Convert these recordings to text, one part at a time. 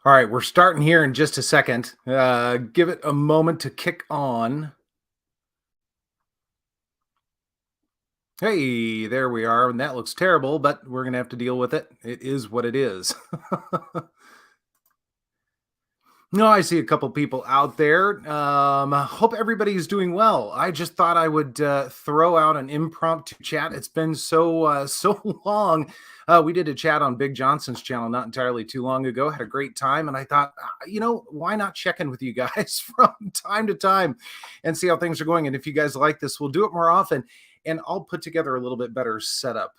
All right, we're starting here in just a second. Give it a moment to kick on. Hey, there we are. And that looks terrible, but we're going to have to deal with it. It is what it is. No, I see a couple people out there. Hope everybody's doing well. I just thought I would throw out an impromptu chat. It's been so long. We did a chat on Big Johnson's channel not entirely too long ago. Had a great time, and I thought, why not check in with you guys from time to time and see how things are going? And if you guys like this, we'll do it more often. And I'll put together a little bit better setup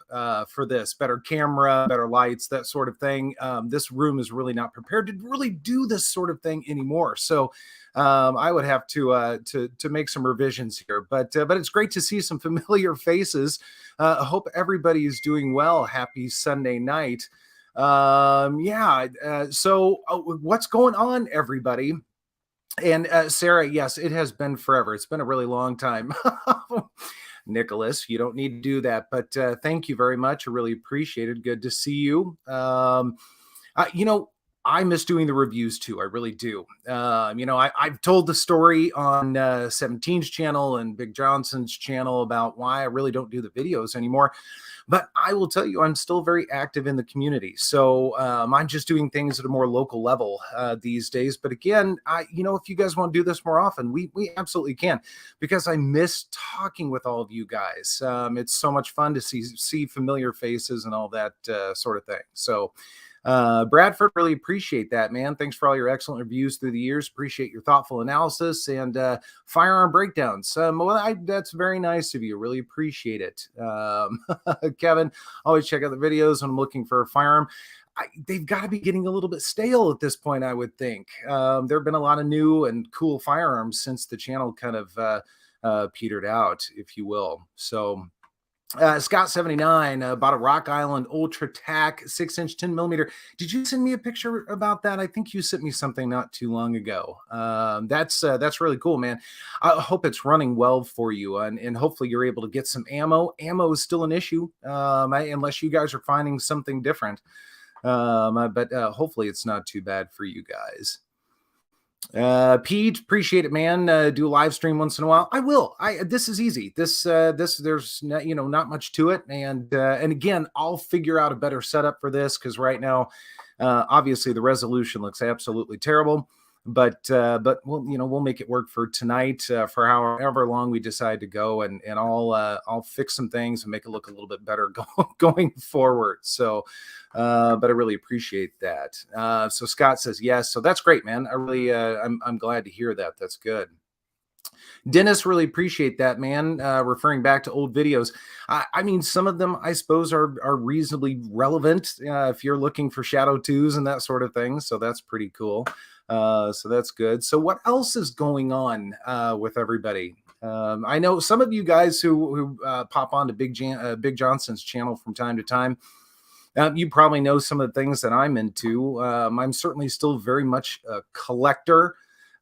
for this, better camera, better lights, that sort of thing. This room is really not prepared to really do this sort of thing anymore. So I would have to make some revisions here. But it's great to see some familiar faces. I hope everybody is doing well. Happy Sunday night. What's going on, everybody? And Sarah, yes, it has been forever. It's been a really long time. Nicholas, you don't need to do that, but thank you very much. I really appreciate it. Good to see you. I miss doing the reviews too. I really do. I've told the story on 17's channel and Big Johnson's channel about why I really don't do the videos anymore. But I will tell you, I'm still very active in the community. So I'm just doing things at a more local level these days. But again, if you guys want to do this more often, we absolutely can, because I miss talking with all of you guys. It's so much fun to see familiar faces and all that sort of thing. So Bradford, really appreciate that, man. Thanks for all your excellent reviews through the years. Appreciate your thoughtful analysis and firearm breakdowns. That's very nice of you. Really appreciate it. Kevin, always check out the videos when I'm looking for a firearm. They've got to be getting a little bit stale at this point, I would think. There have been a lot of new and cool firearms since the channel kind of petered out, if you will. So Scott 79 bought a Rock Island Ultra Tac 6-inch 10mm. Did you send me a picture about that? I think you sent me something not too long ago. That's really cool, man. I hope it's running well for you, and hopefully you're able to get some ammo. Ammo is still an issue, unless you guys are finding something different. But hopefully it's not too bad for you guys. Pete, appreciate it, man. Do a live stream once in a while. I will. This is easy. This there's not much to it, and again, I'll figure out a better setup for this, because right now, obviously the resolution looks absolutely terrible. But we'll make it work for tonight, for however long we decide to go, and I'll fix some things and make it look a little bit better going forward. So, but I really appreciate that. So Scott says yes, so that's great, man. I really I'm glad to hear that. That's good. Dennis, really appreciate that, man. Referring back to old videos. I mean, some of them, I suppose, are reasonably relevant if you're looking for Shadow 2s and that sort of thing. So that's pretty cool. So that's good. So what else is going on with everybody? I know some of you guys who pop on to Big Johnson's channel from time to time. You probably know some of the things that I'm into. I'm certainly still very much a collector.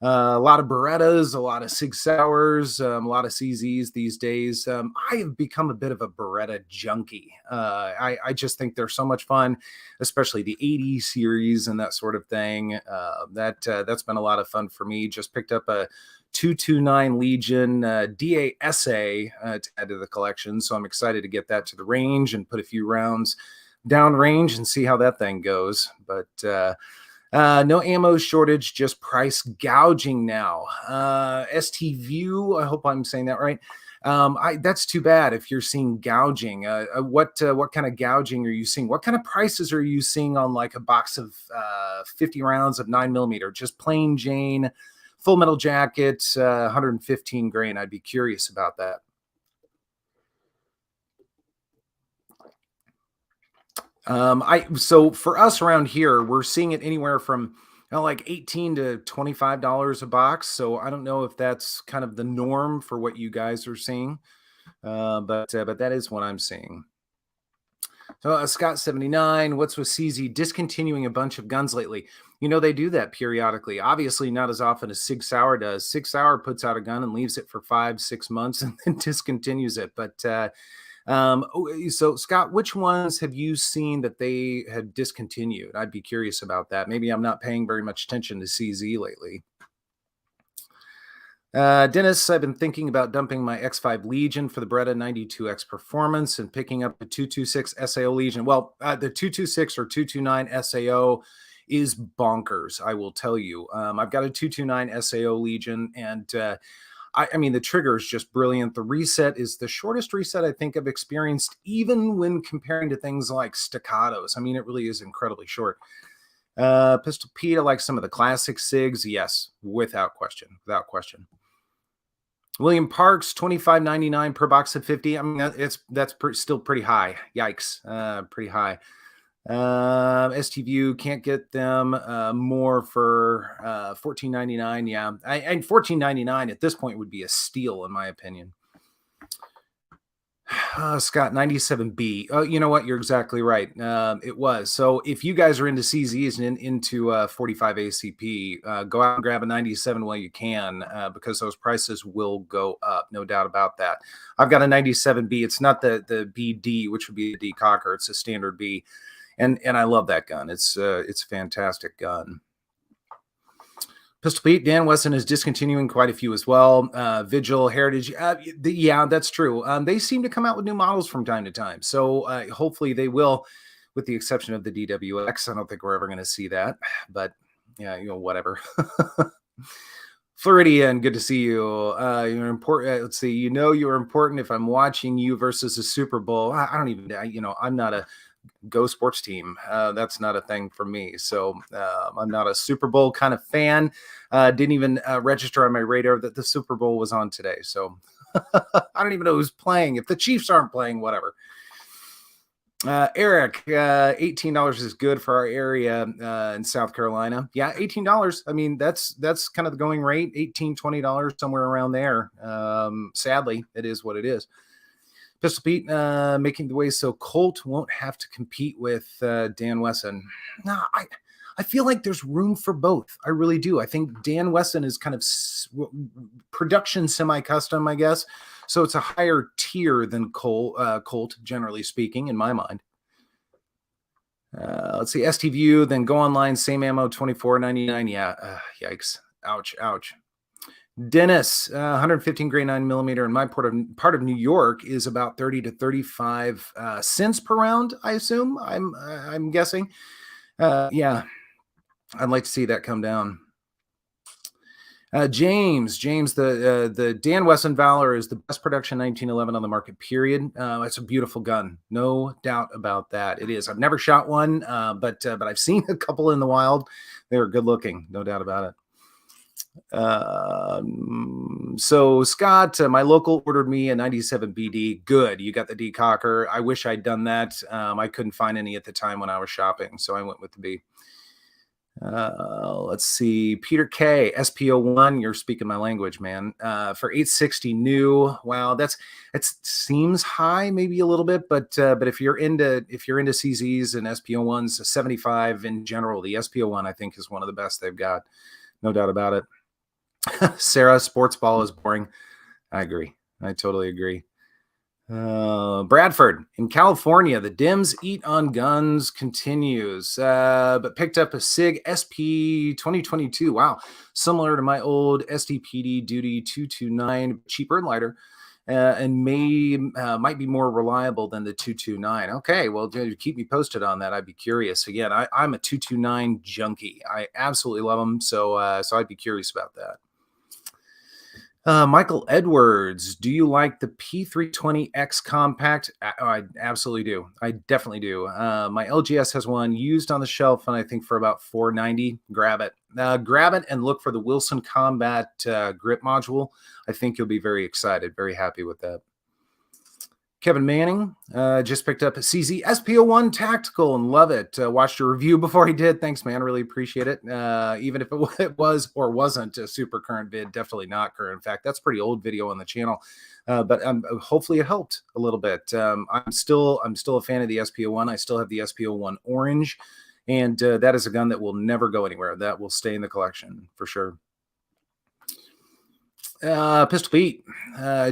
A lot of Berettas, a lot of Sig Sauers, a lot of CZs these days. I have become a bit of a Beretta junkie. I just think they're so much fun, especially the 80 series and that sort of thing. That's been a lot of fun for me. Just picked up a 229 Legion DASA to add to the collection, so I'm excited to get that to the range and put a few rounds down range and see how that thing goes. But no ammo shortage, just price gouging now. Sdvu, I hope I'm saying that right. That's too bad if you're seeing gouging. What kind of gouging are you seeing? What kind of prices are you seeing on like a box of 50 rounds of 9mm? Just plain Jane, full metal jacket, 115 grain. I'd be curious about that. So for us around here, we're seeing it anywhere from like $18 to $25 a box. So I don't know if that's kind of the norm for what you guys are seeing, but that is what I'm seeing. So Scott 79, what's with CZ discontinuing a bunch of guns lately? They do that periodically. Obviously, not as often as Sig Sauer does. Sig Sauer puts out a gun and leaves it for 5-6 months and then discontinues it. But So Scott, which ones have you seen that they have discontinued? I'd be curious about that. Maybe I'm not paying very much attention to CZ lately. Dennis, I've been thinking about dumping my X5 Legion for the Beretta 92X Performance and picking up the 226 SAO Legion. Well, the 226 or 229 SAO is bonkers, I will tell you. I've got a 229 SAO Legion, and I mean, the trigger is just brilliant. The reset is the shortest reset I think I've experienced, even when comparing to things like staccatos. I mean, it really is incredibly short. Pistol Pete, I like some of the classic Sigs. Yes, without question, without question. William Parks, $25.99 per box of 50. I mean, that's still pretty high. Yikes, pretty high. Sdvu, can't get them more for $14.99. Yeah, and $14.99 at this point would be a steal, in my opinion. Scott, 97B. Oh, you know what? You're exactly right. It was. So if you guys are into CZs and into 45 ACP, go out and grab a 97 while you can, because those prices will go up. No doubt about that. I've got a 97B. It's not the BD, which would be a D Cocker. It's a standard B. And I love that gun. It's a fantastic gun. Pistol Pete, Dan Wesson is discontinuing quite a few as well. Vigil, Heritage, yeah, that's true. They seem to come out with new models from time to time. So hopefully they will, with the exception of the DWX. I don't think we're ever going to see that, but yeah, whatever. Floridian, good to see you. You're important. Let's see, you're important if I'm watching you versus a Super Bowl. I don't even, I'm not a Go Sports team. That's not a thing for me. So I'm not a Super Bowl kind of fan. Didn't even register on my radar that the Super Bowl was on today. So I don't even know who's playing. If the Chiefs aren't playing, whatever. Eric, $18 is good for our area in South Carolina. Yeah, $18. I mean, that's kind of the going rate, $18, $20, somewhere around there. Sadly, it is what it is. Pistol Pete, making the way so Colt won't have to compete with Dan Wesson. No, I feel like there's room for both. I really do. I think Dan Wesson is kind of production semi-custom, I guess. So it's a higher tier than Colt, generally speaking, in my mind. Let's see, Sdvu, then go online, same ammo, $24.99. Yeah, yikes. Ouch, ouch. Dennis, 115 grain 9mm in my part of New York is about 30 to 35 cents per round, I assume. I'm guessing. Yeah, I'd like to see that come down. James, the Dan Wesson Valor is the best production 1911 on the market, period. It's a beautiful gun, no doubt about that. It is. I've never shot one, but I've seen a couple in the wild. They're good looking, no doubt about it. So Scott, my local ordered me a 97 BD. Good. You got the D Cocker. I wish I'd done that. I couldn't find any at the time when I was shopping, so I went with the B. Let's see. Peter K, SPO1. You're speaking my language, man. For 860 new. Wow, it seems high, maybe a little bit, but if you're into CZs and SPO1s, 75 in general, the SPO1 I think is one of the best they've got. No doubt about it. Sarah, sports ball is boring. I agree. I totally agree. Bradford, in California, the Dims eat on guns continues, but picked up a Sig SP 2022. Wow. Similar to my old SDPD Duty 229, cheaper and lighter. And might be more reliable than the 229. Okay, well, keep me posted on that. I'd be curious. Again, I'm a 229 junkie. I absolutely love them, so I'd be curious about that. Michael Edwards, do you like the P320X compact? I absolutely do. I definitely do. My LGS has one used on the shelf, and I think for about $490. Grab it. Grab it and look for the Wilson Combat grip module. I think you'll be very excited, very happy with that. Kevin Manning just picked up a CZ SPO1 Tactical and love it. Watched a review before he did. Thanks, man. Really appreciate it. Even if it was or wasn't a super current vid, definitely not current. In fact, that's a pretty old video on the channel. But hopefully it helped a little bit. I'm still a fan of the SPO1. I still have the SPO1 Orange, and that is a gun that will never go anywhere. That will stay in the collection for sure. Pistol Pete,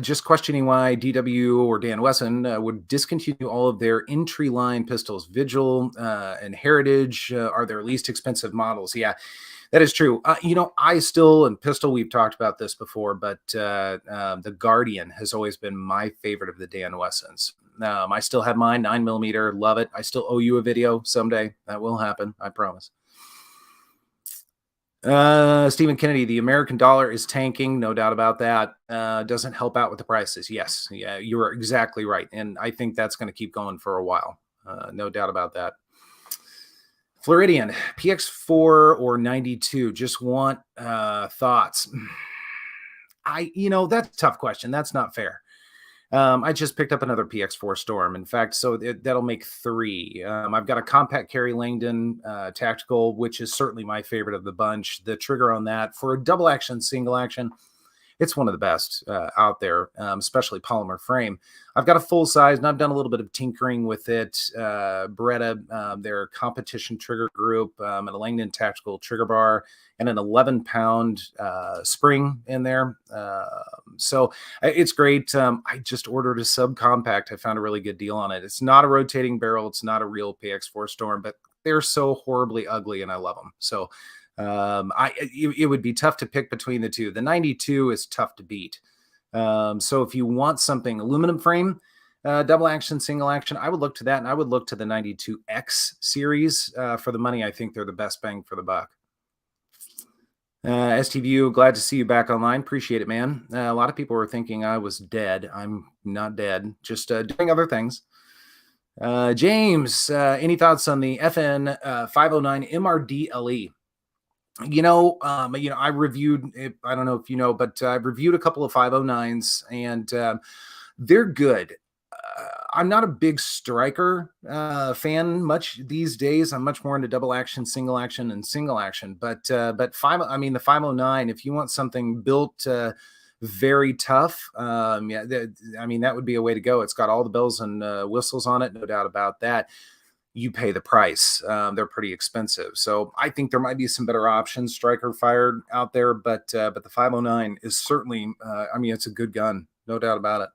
just questioning why DW or Dan Wesson would discontinue all of their entry line pistols. Vigil and Heritage are their least expensive models. Yeah, that is true. I still, and Pistol, we've talked about this before, but the Guardian has always been my favorite of the Dan Wessons. I still have mine, 9mm, love it. I still owe you a video someday. That will happen, I promise. Stephen Kennedy, the American dollar is tanking, no doubt about that. Doesn't help out with the prices. Yes, yeah, you're exactly right, and I think that's going to keep going for a while. No doubt about that. Floridian, PX4 or 92? Just want thoughts. That's a tough question. That's not fair. I just picked up another PX4 Storm. In fact, so that'll make 3. I've got a compact carry Langdon tactical, which is certainly my favorite of the bunch. The trigger on that for a double action, single action, it's one of the best out there, especially polymer frame. I've got a full size, and I've done a little bit of tinkering with it. Beretta, their competition trigger group, and a Langdon tactical trigger bar, and an 11-pound spring in there. So it's great. I just ordered a subcompact. I found a really good deal on it. It's not a rotating barrel. It's not a real PX4 Storm, but they're so horribly ugly, and I love them. So it would be tough to pick between the two. The 92 is tough to beat. So if you want something aluminum frame, double action, single action, I would look to that, and I would look to the 92X series for the money. I think they're the best bang for the buck. Sdvu, glad to see you back online. Appreciate it, man. A lot of people were thinking I was dead. I'm not dead, just doing other things. James, any thoughts on the FN 509 MRD LE? I reviewed it, I don't know if you know, but I've reviewed a couple of 509s, and they're good. I'm not a big striker fan much these days. I'm much more into double action, single action, and single action. But the 509, if you want something built very tough, that would be a way to go. It's got all the bells and whistles on it, no doubt about that. You pay the price. They're pretty expensive. So I think there might be some better options, striker fired out there, but the 509 is certainly, it's a good gun, no doubt about it.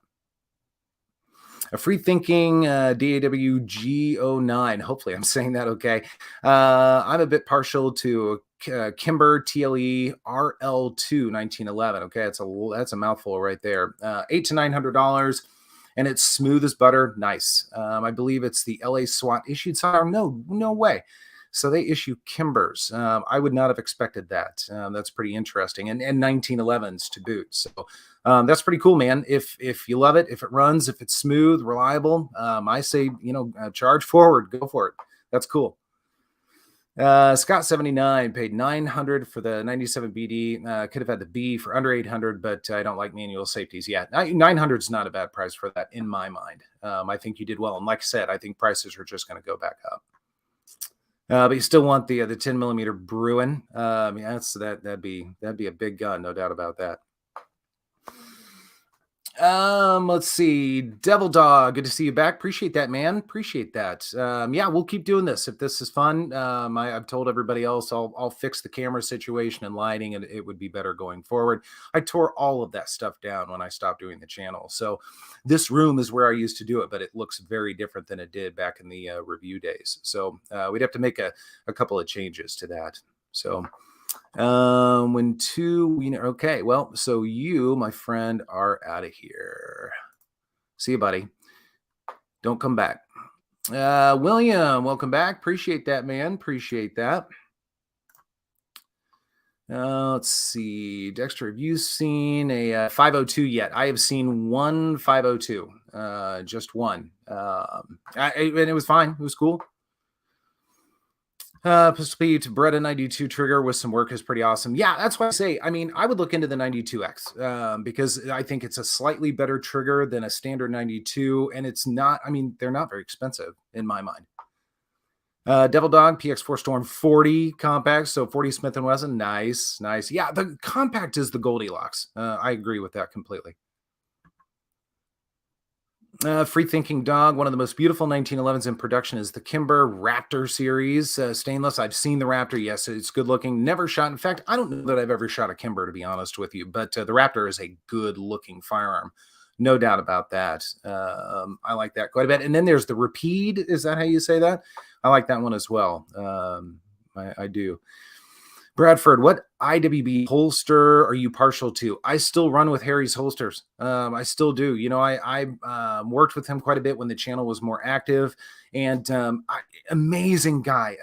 A free thinking DAWG09. Hopefully I'm saying that okay. I'm a bit partial to Kimber TLE RL2 1911. Okay, that's a mouthful right there. $800 to $900. And it's smooth as butter. Nice. I believe it's the LA SWAT issued sidearm. No way. So they issue Kimbers. I would not have expected that. That's pretty interesting. And 1911s to boot. So that's pretty cool, man. If you love it, if it runs, if it's smooth, reliable, I say, charge forward, go for it. That's cool. Scott 79 paid $900 for the 97 BD. Could have had the B for under $800, but I don't like manual safeties. Yeah, $900 is not a bad price for that in my mind. I think you did well, and like I said, I think prices are just going to go back up. But you still want the 10mm Bruin. That'd be a big gun, no doubt about that. Let's see. Devil Dog, good to see you back. Appreciate that, man. Appreciate that. Yeah, we'll keep doing this if this is fun. I've told everybody else I'll fix the camera situation and lighting, and it would be better going forward. I tore all of that stuff down when I stopped doing the channel. So this room is where I used to do it, but it looks very different than it did back in the review days. So we'd have to make a couple of changes to that. So okay, well, so you, my friend, are out of here. See you, buddy. Don't come back. William, welcome back. Appreciate that, man. Appreciate that. Let's see. Dexter, have you seen a 502 yet? I have seen one 502, just one. And it was fine. It was cool. Pistol Pete, Beretta 92 trigger with some work is pretty awesome. Yeah, that's why I say, I would look into the 92X because I think it's a slightly better trigger than a standard 92, and it's not, they're not very expensive in my mind. Devil Dog, PX4 Storm 40 compact, so 40 Smith & Wesson, nice. Yeah, the compact is the Goldilocks. I agree with that completely. Free Thinking Dog, one of the most beautiful 1911s in production is the Kimber Raptor series, stainless. I've seen the Raptor. Yes, it's good looking. Never shot. In fact, I don't know that I've ever shot a Kimber, to be honest with you, but the Raptor is a good looking firearm. No doubt about that. I like that quite a bit. And then there's the Rapide. Is that how you say that? I like that one as well. I do. Bradford, what IWB holster are you partial to? I still run with Harry's holsters. I still do. You know, I worked with him quite a bit when the channel was more active, and amazing guy,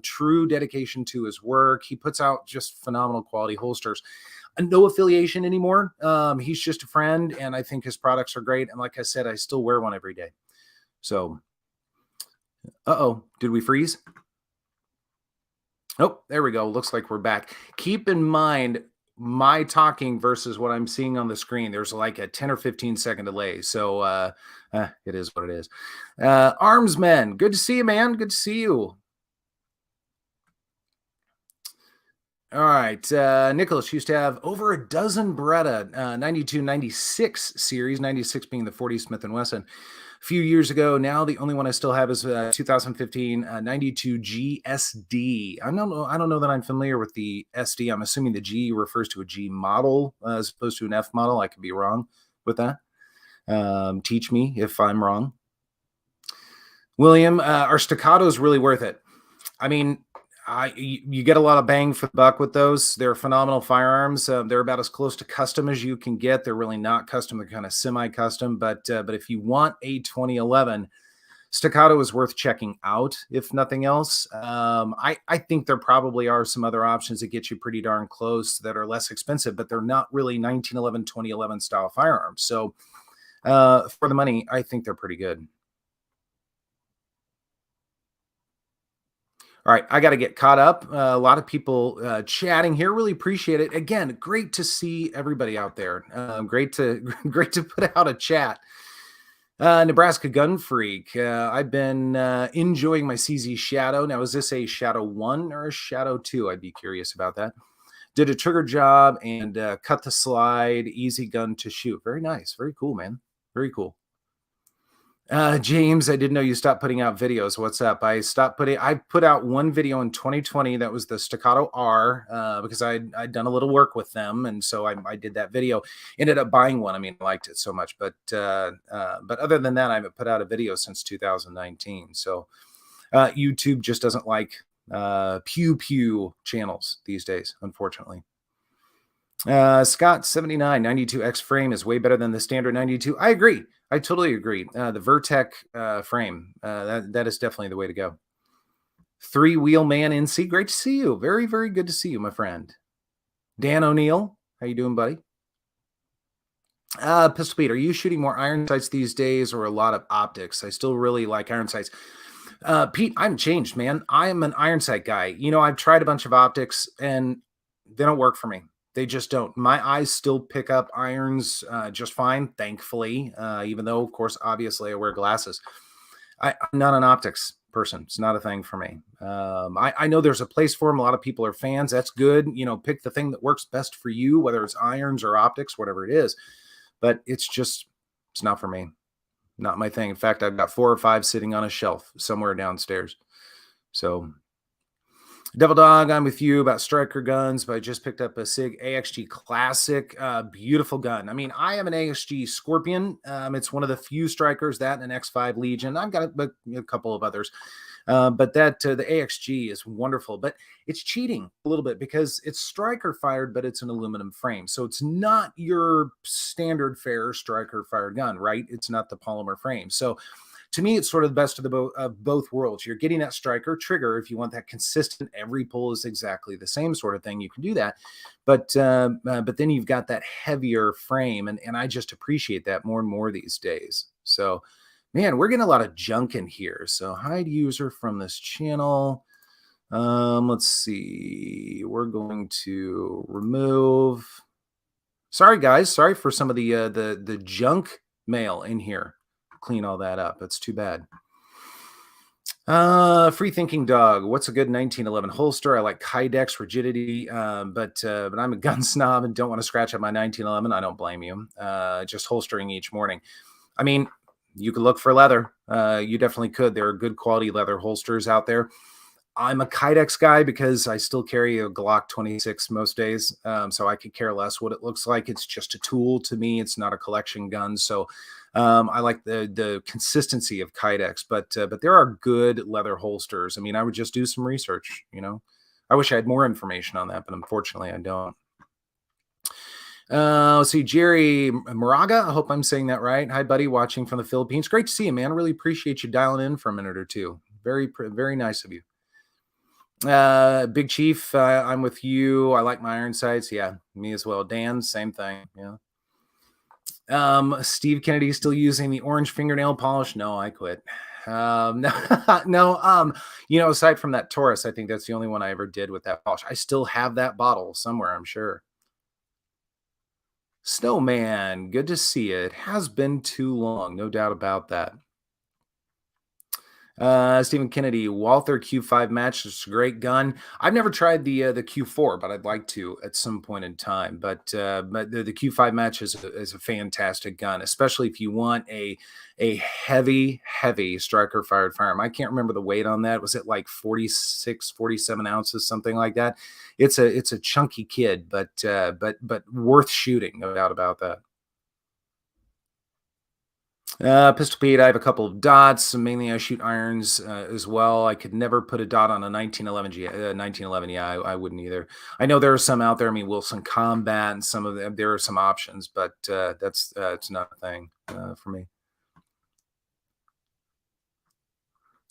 true dedication to his work. He puts out just phenomenal quality holsters. No affiliation anymore. He's just a friend, and I think his products are great. And like I said, I still wear one every day. So, did we freeze? Oh, there we go. Looks like we're back. Keep in mind my talking versus what I'm seeing on the screen. There's like a 10 or 15 second delay. So it is what it is. Armsmen, good to see you, man. Good to see you. All right. Nicholas used to have over a dozen Beretta 92, 96 series, 96 being the 40 Smith & Wesson. A few years ago. Now the only one I still have is 2015 92 GSD. I don't know that I'm familiar with the SD. I'm assuming the G refers to a G model as opposed to an F model. I could be wrong with that. Teach me if I'm wrong. William, are staccatos really worth it? I mean, you get a lot of bang for the buck with those. They're phenomenal firearms. They're about as close to custom as you can get. They're really not custom. They're kind of semi-custom. But if you want a 2011, staccato is worth checking out, if nothing else. I think there probably are some other options that get you pretty darn close that are less expensive, but they're not really 1911, 2011 style firearms. So for the money, I think they're pretty good. All right, I got to get caught up. A lot of people chatting here. Really appreciate it. Again, great to see everybody out there. Great to put out a chat. Nebraska Gun Freak. I've been enjoying my CZ Shadow. Now, is this a Shadow 1 or a Shadow 2? I'd be curious about that. Did a trigger job and cut the slide. Easy gun to shoot. Very nice. Very cool, man. Very cool. James, I didn't know you stopped putting out videos. What's up? I put out one video in 2020. That was the Staccato R because I'd done a little work with them. And so I did that video, ended up buying one. I mean, I liked it so much, but other than that, I haven't put out a video since 2019. So YouTube just doesn't like pew channels these days, unfortunately. Scott 79 92X frame is way better than the standard 92. I agree. I totally agree. The Vertec frame, that is definitely the way to go. 3-wheel man NC, great to see you. Very, very good to see you, my friend. Dan O'Neill, how you doing, buddy? Pistol Pete, are you shooting more iron sights these days or a lot of optics? I still really like iron sights. Pete, I haven't changed, man. I am an iron sight guy. You know, I've tried a bunch of optics and they don't work for me. They just don't. My eyes still pick up irons just fine, thankfully, even though, of course, obviously I wear glasses. I'm not an optics person. It's not a thing for me. I know there's a place for them. A lot of people are fans. That's good. You know, pick the thing that works best for you, whether it's irons or optics, whatever it is. But it's not for me. Not my thing. In fact, I've got 4 or 5 sitting on a shelf somewhere downstairs. So Devil Dog, I'm with you about striker guns, but I just picked up a Sig AXG Classic. Beautiful gun. I mean, I have an AXG Scorpion. It's one of the few strikers, that and an X5 Legion. I've got a couple of others. But the AXG is wonderful. But it's cheating a little bit because it's striker fired, but it's an aluminum frame. So it's not your standard fare striker fired gun, right? It's not the polymer frame. So to me, it's sort of the best of both worlds. You're getting that striker trigger. If you want that consistent, every pull is exactly the same sort of thing, you can do that. But then you've got that heavier frame, and I just appreciate that more and more these days. So, man, we're getting a lot of junk in here. So hide user from this channel. Let's see. We're going to remove. Sorry, guys. Sorry for some of the junk mail in here. Clean all that up. That's too bad. Free thinking dog. What's a good 1911 holster? I like Kydex rigidity, but I'm a gun snob and don't want to scratch up my 1911. I don't blame you. Just holstering each morning. I mean, you could look for leather. You definitely could. There are good quality leather holsters out there. I'm a Kydex guy because I still carry a Glock 26 most days, so I could care less what it looks like. It's just a tool to me. It's not a collection gun. So I like the consistency of Kydex, but there are good leather holsters. I mean, I would just do some research. I wish I had more information on that, but unfortunately, I don't. Let's see, Jerry Moraga. I hope I'm saying that right. Hi, buddy, watching from the Philippines. Great to see you, man. Really appreciate you dialing in for a minute or two. Very nice of you. Big Chief, I'm with you. I like my iron sights. Yeah, me as well. Dan, same thing. Yeah. Steve Kennedy still using the orange fingernail polish? No, I quit. No, no. Aside from that Taurus, I think that's the only one I ever did with that polish. I still have that bottle somewhere, I'm sure. Snowman, good to see you. It has been too long, no doubt about that. Stephen Kennedy, Walther Q5 match. It's a great gun. I've never tried the Q4, but I'd like to at some point in time. But the Q5 match is a fantastic gun, especially if you want a heavy striker fired firearm. I can't remember the weight on that. Was it like 46, 47 ounces, something like that? It's a chunky kid, but worth shooting, no doubt about that. Pistol Pete, I have a couple of dots. Mainly, I shoot irons as well. I could never put a dot on a 1911 1911. Yeah, I wouldn't either. I know there are some out there. I mean, Wilson Combat and some of them. There are some options, but that's it's not a thing for me.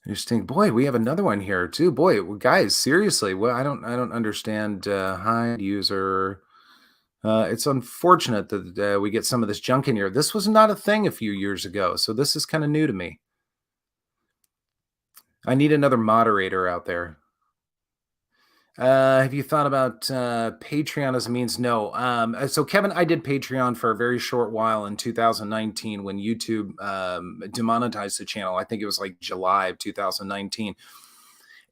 Interesting. Boy, we have another one here too. Boy, guys, seriously, well, I don't understand. Hi, user. It's unfortunate that we get some of this junk in here. This was not a thing a few years ago, so this is kind of new to me. I need another moderator out there. Have you thought about Patreon as a means? No. So Kevin, I did Patreon for a very short while in 2019 when YouTube demonetized the channel. I think it was like July of 2019.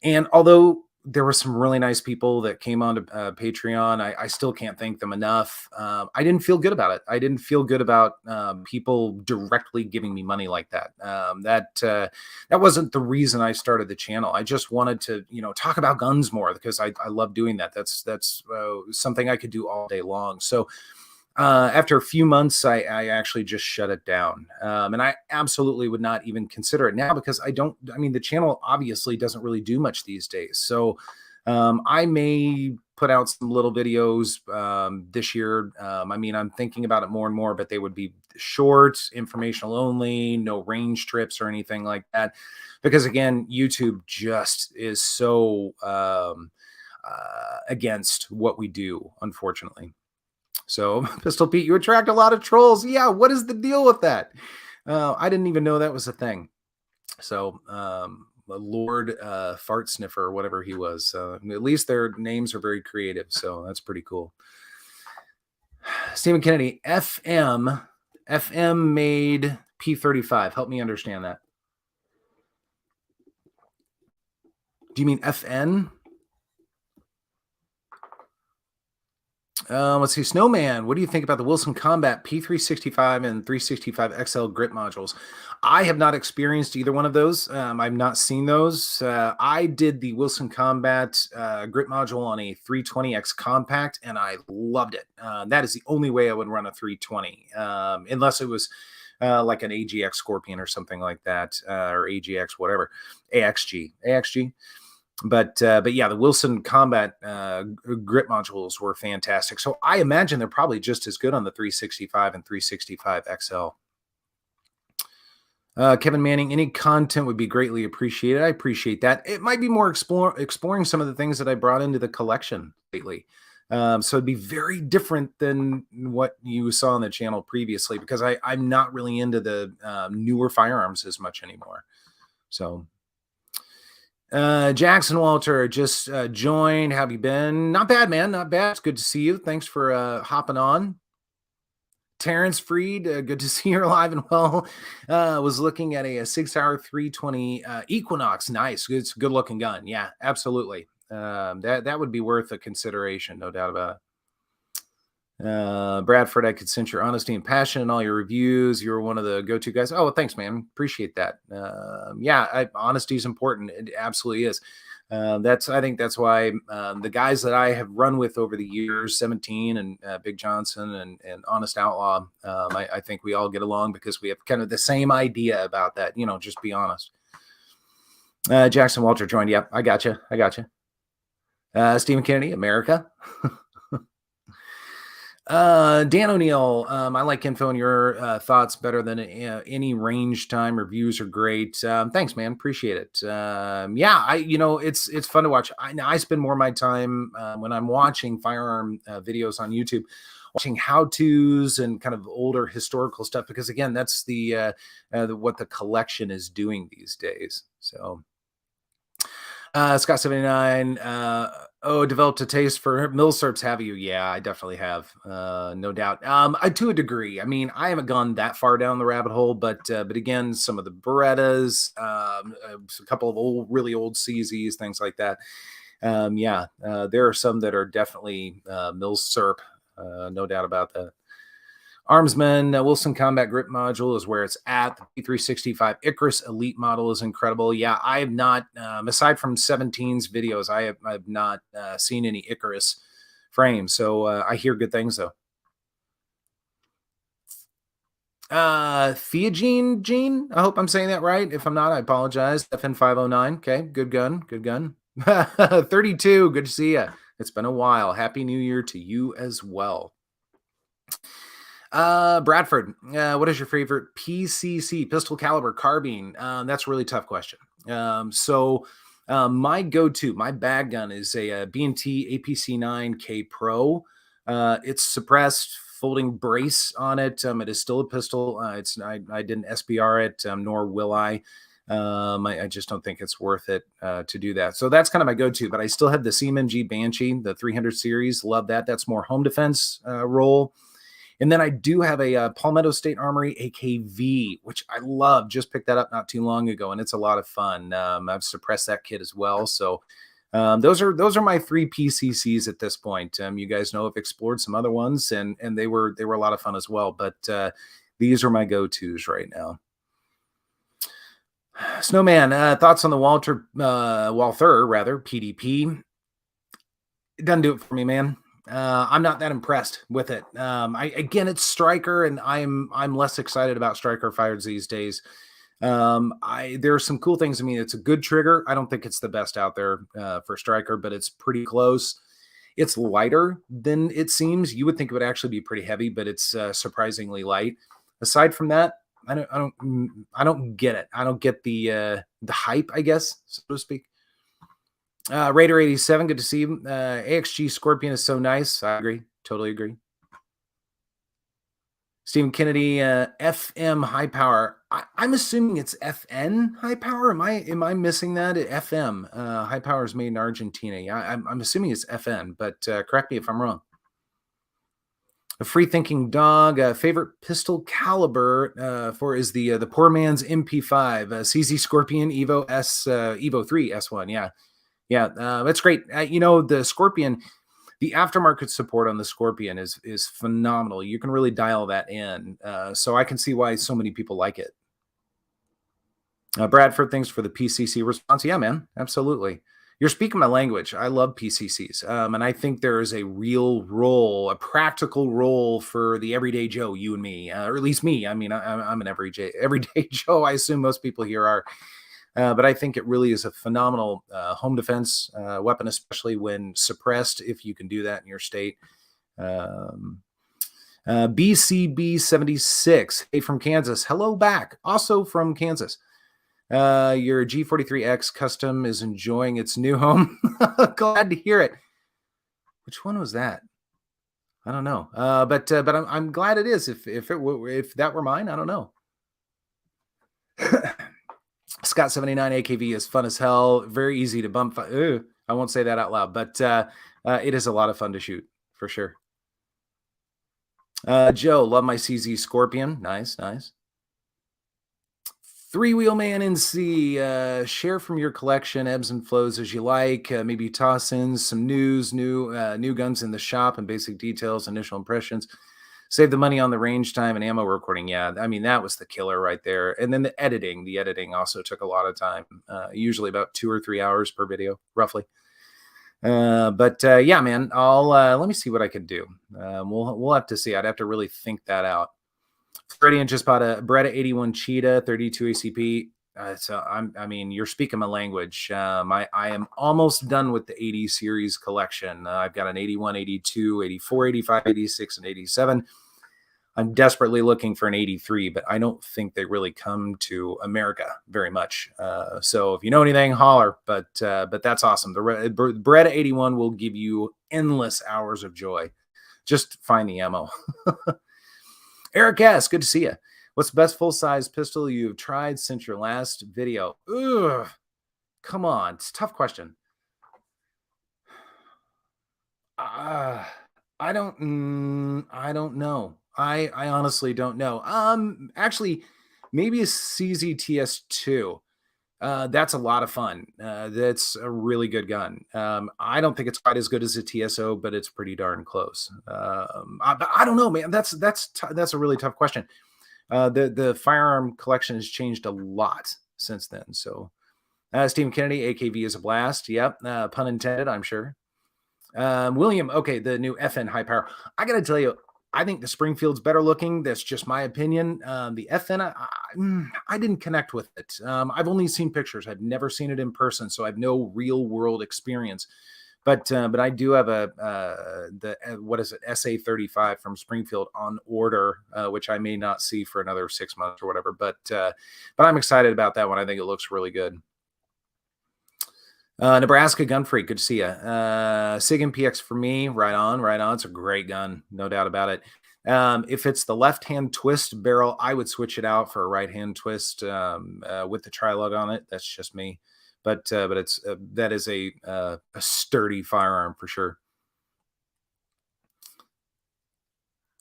And although there were some really nice people that came on to Patreon, I still can't thank them enough. I didn't feel good about it. I didn't feel good about people directly giving me money like that. That wasn't the reason I started the channel. I just wanted to, talk about guns more because I love doing that. That's something I could do all day long. So after a few months, I actually just shut it down. And I absolutely would not even consider it now because the channel obviously doesn't really do much these days. So I may put out some little videos this year. I'm thinking about it more and more, but they would be short, informational only, no range trips or anything like that. Because again, YouTube just is so against what we do, unfortunately. So, Pistol Pete, you attract a lot of trolls. Yeah, what is the deal with that? I didn't even know that was a thing. So, Lord Fart Sniffer, or whatever he was. At least their names are very creative, so that's pretty cool. Stephen Kennedy, FM made P35. Help me understand that. Do you mean FN? Let's see, Snowman, what do you think about the Wilson Combat P365 and 365 XL grip modules? I have not experienced either one of those. I've not seen those. I did the Wilson Combat grip module on a 320X Compact, and I loved it. That is the only way I would run a 320, unless it was like an AGX Scorpion or something like that, or AGX, whatever, AXG. But yeah, the Wilson Combat grip modules were fantastic. So I imagine they're probably just as good on the 365 and 365 XL. Kevin Manning, any content would be greatly appreciated. I appreciate that. It might be more exploring some of the things that I brought into the collection lately. So it'd be very different than what you saw on the channel previously because I'm not really into the newer firearms as much anymore. So Jackson Walter just joined. How have you been? Not bad, man. Not bad. It's good to see you. Thanks for hopping on. Terrence Freed, good to see you're alive and well. Was looking at a 6 Hour 320 Equinox. Nice. It's a good looking gun. Yeah, absolutely. That would be worth a consideration, no doubt about it. Bradford, I could sense your honesty and passion in all your reviews. You're one of the go-to guys. Oh, well, thanks, man. Appreciate that. Yeah, honesty is important. It absolutely is. I think that's why the guys that I have run with over the years, 17 and Big Johnson and Honest Outlaw, I think we all get along because we have kind of the same idea about that. You know, just be honest. Jackson Walter joined. Yep, I got you. Stephen Kennedy, America. Dan O'Neill, I like info and your thoughts better than any range time. Reviews are great. Thanks, man. Appreciate it. Yeah, it's fun to watch. I spend more of my time when I'm watching firearm videos on YouTube, watching how-tos and kind of older historical stuff, because again, that's what the collection is doing these days. So. Scott 79. Developed a taste for milsurps, have you? Yeah, I definitely have. No doubt. To a degree. I mean, I haven't gone that far down the rabbit hole, but again, some of the Berettas, a couple of really old CZs, things like that. There are some that are definitely milsurp. No doubt about that. Armsman, Wilson Combat Grip Module is where it's at. The P365 Icarus Elite model is incredible. Yeah, I have not, aside from 17's videos, I have not seen any Icarus frames. So I hear good things, though. Theogene Gene, I hope I'm saying that right. If I'm not, I apologize. FN509. Okay, good gun. 32, good to see you. It's been a while. Happy New Year to you as well. Bradford, what is your favorite PCC, pistol caliber carbine? That's a really tough question. My go-to, my bag gun is a B&T APC-9K Pro. It's suppressed, folding brace on it. It is still a pistol. I didn't SBR it, nor will I. I just don't think it's worth it to do that. So that's kind of my go-to, but I still have the CMMG Banshee, the 300 series. Love that. That's more home defense role. And then I do have a Palmetto State Armory AKV, which I love. Just picked that up not too long ago, and it's a lot of fun. I've suppressed that kit as well. So those are my 3 PCCs at this point. You guys know I've explored some other ones, and they were a lot of fun as well. But these are my go-tos right now. Snowman, thoughts on the Walther PDP? It doesn't do it for me, man. I'm not that impressed with it. Again, it's Striker, and I'm less excited about Striker fires these days. There are some cool things. I mean, it's a good trigger. I don't think it's the best out there for Striker, but it's pretty close. It's lighter than it seems. You would think it would actually be pretty heavy, but it's surprisingly light. Aside from that, I don't get it. I don't get the hype, I guess, so to speak. Raider 87, good to see you. AXG Scorpion is so nice. I agree. Totally agree. Stephen Kennedy, FM high power. I'm assuming it's FN high power. Am I missing that? FM high power is made in Argentina. Yeah, I'm assuming it's FN, but correct me if I'm wrong. A free thinking dog. Favorite pistol caliber is the poor man's MP5 CZ Scorpion Evo 3 S1. Yeah, that's great. The Scorpion, the aftermarket support on the Scorpion is phenomenal. You can really dial that in. So I can see why so many people like it. Bradford, thanks for the PCC response. Yeah, man, absolutely. You're speaking my language. I love PCCs. And I think there is a real role, a practical role for the everyday Joe, you and me, or at least me. I mean, I'm an everyday Joe. I assume most people here are. But I think it really is a phenomenal home defense weapon, especially when suppressed, if you can do that in your state. BCB76, hey, from Kansas. Hello back. Also from Kansas. Your G43X custom is enjoying its new home. Glad to hear it. Which one was that? I don't know. But I'm glad it is. If that were mine, I don't know. Scott 79 AKV is fun as hell. Very easy to bump. I won't say that out loud, but it is a lot of fun to shoot for sure. Joe, love my CZ Scorpion. Nice, nice. Three Wheel Man NC, share from your collection, ebbs and flows as you like. Maybe toss in some news, new guns in the shop, and basic details, initial impressions. Save the money on the range time and ammo recording. Yeah, I mean that was the killer right there. And then the editing. The editing also took a lot of time. Usually about 2 or 3 hours per video, roughly. But yeah, man, I'll let me see what I can do. We'll have to see. I'd have to really think that out. Floridian just bought a Beretta 81 Cheetah 32 ACP. So I mean, you're speaking my language. I am almost done with the 80 series collection. I've got an 81, 82, 84, 85, 86, and 87. I'm desperately looking for an 83, but I don't think they really come to America very much. So if you know anything, holler. But that's awesome. The Beretta 81 will give you endless hours of joy. Just find the ammo. Eric S., good to see you. What's the best full-size pistol you've tried since your last video? Ugh, come on. It's a tough question. I don't know. I honestly don't know. Actually, maybe a CZTS2. That's a lot of fun. That's a really good gun. I don't think it's quite as good as a TSO, but it's pretty darn close. I don't know, man. That's a really tough question. The firearm collection has changed a lot since then. So, Stephen Kennedy, AKV is a blast. Yep, pun intended, I'm sure. William, okay, the new FN high power. I got to tell you, I think the Springfield's better looking. That's just my opinion. The FN, I didn't connect with it. I've only seen pictures. I've never seen it in person, so I have no real world experience. But I do have what is it, SA35 from Springfield on order, which I may not see for another 6 months or whatever. But I'm excited about that one. I think it looks really good. Nebraska Gun Freak, good to see you. Sig and PX for me, right on, right on. It's a great gun, no doubt about it. If it's the left-hand twist barrel, I would switch it out for a right-hand twist with the tri-lug on it. That's just me, but it's that is a sturdy firearm for sure.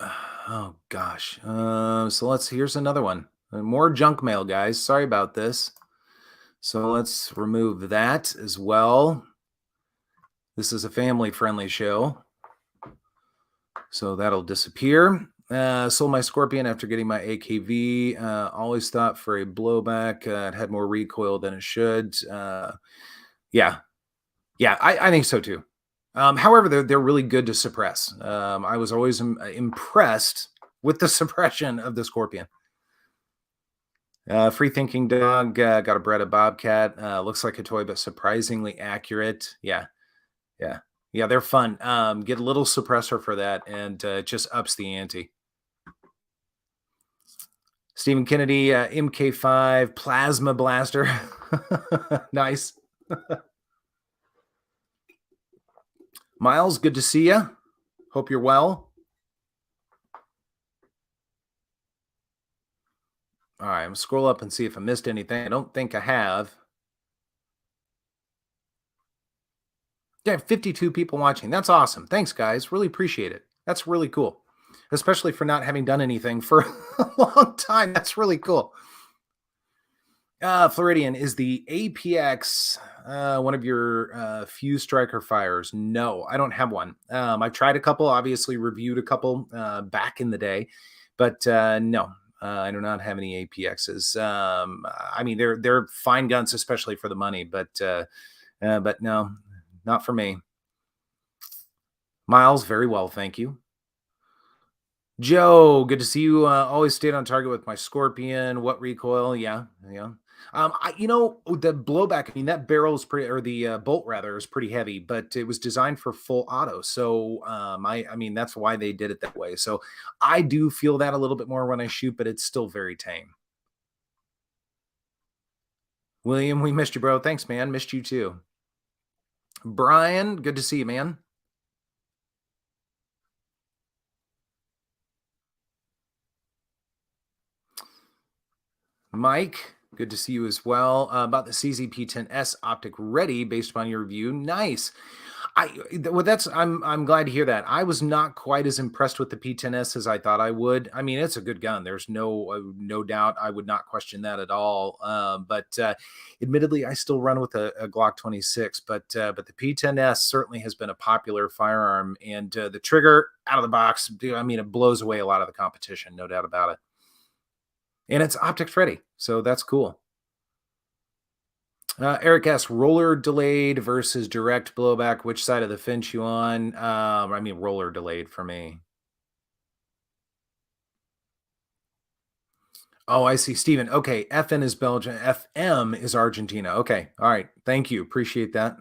Oh gosh, so here's another one. More junk mail, guys. Sorry about this. So let's remove that as well. This is a family-friendly show. So that'll disappear. Sold my Scorpion after getting my AKV. Always thought for a blowback, it had more recoil than it should. Yeah, I think so too. However, they're really good to suppress. I was always impressed with the suppression of the Scorpion. Free Thinking Dog got a Beretta Bobcat. Looks like a toy, but surprisingly accurate. Yeah. They're fun. Get a little suppressor for that, and just ups the ante. Stephen Kennedy, MK5 Plasma Blaster. Nice. Miles, good to see you. Hope you're well. All right, I'm going to scroll up and see if I missed anything. I don't think I have. Yeah, 52 people watching. That's awesome. Thanks, guys. Really appreciate it. That's really cool, especially for not having done anything for a long time. That's really cool. Floridian, is the APX one of your few striker fires? No, I don't have one. I've tried a couple, obviously reviewed a couple back in the day, but no, I do not have any APXs. I mean, they're fine guns, especially for the money, but no, not for me. Miles, very well, thank you. Joe, good to see you. Always stayed on target with my Scorpion. What recoil? Yeah. The blowback, I mean, that barrel is pretty, or the bolt rather, is pretty heavy, but it was designed for full auto. So I mean, that's why they did it that way. So I do feel that a little bit more when I shoot, but it's still very tame. William, we missed you, bro. Thanks, man. Missed you too. Brian, good to see you, man. Mike, good to see you as well. About the CZP-10S optic ready based upon your review. Nice. Well, that's I'm glad to hear that. I was not quite as impressed with the P10S as I thought I would. I mean, it's a good gun. There's no doubt. I would not question that at all. But admittedly, I still run with a Glock 26. But the P10S certainly has been a popular firearm, and the trigger out of the box, dude, I mean, it blows away a lot of the competition, no doubt about it. And it's optics ready, so that's cool. Eric asks, roller delayed versus direct blowback. Which side of the fence you on? I mean, roller delayed for me. Oh, I see, Steven. Okay, FN is Belgium. FM is Argentina. Okay, all right. Thank you. Appreciate that.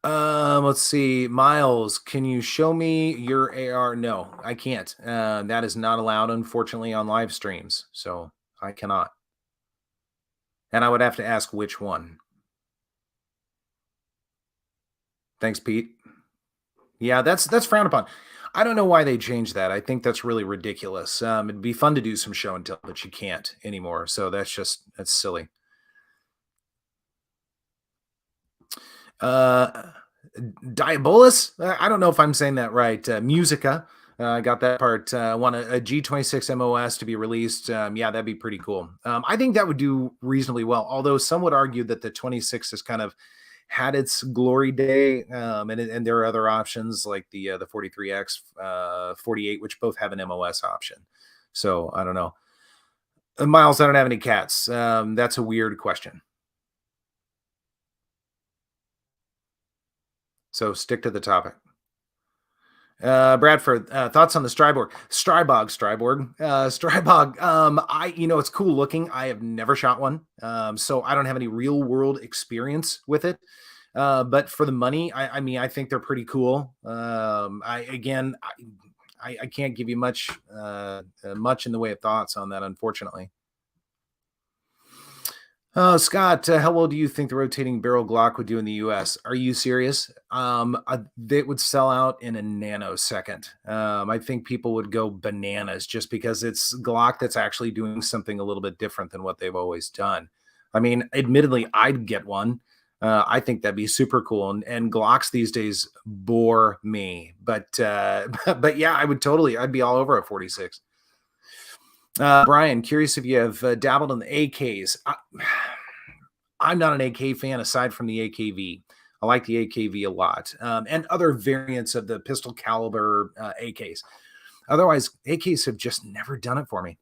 Let's see. Miles, can you show me your AR? No, I can't. That is not allowed, unfortunately, on live streams. So I cannot. And I would have to ask which one. Thanks, Pete. Yeah, that's frowned upon. I don't know why they changed that. I think that's really ridiculous. It'd be fun to do some show and tell, but you can't anymore. So that's silly. Uh, Diabolus? I don't know if I'm saying that right. Musica. I got that part. Want a G26 MOS to be released. Yeah, that'd be pretty cool. I think that would do reasonably well. Although some would argue that the 26 is kind of had its glory day, and there are other options like the 43X, 48, which both have an MOS option. So I don't know. Miles, I don't have any cats. That's a weird question. So stick to the topic. Bradford, thoughts on the Strybog. It's cool looking. I have never shot one, so I don't have any real world experience with it. But for the money, I mean, I think they're pretty cool. I can't give you much in the way of thoughts on that, unfortunately. Scott, how well do you think the rotating barrel Glock would do in the US? Are you serious? They would sell out in a nanosecond. I think people would go bananas just because it's Glock that's actually doing something a little bit different than what they've always done. I mean, admittedly, I'd get one. I think that'd be super cool. And Glocks these days bore me, but yeah, I'd be all over a 46. Brian, curious if you have dabbled in the AKs. I'm not an AK fan aside from the AKV. I like the AKV a lot, and other variants of the pistol caliber AKs. Otherwise, AKs have just never done it for me.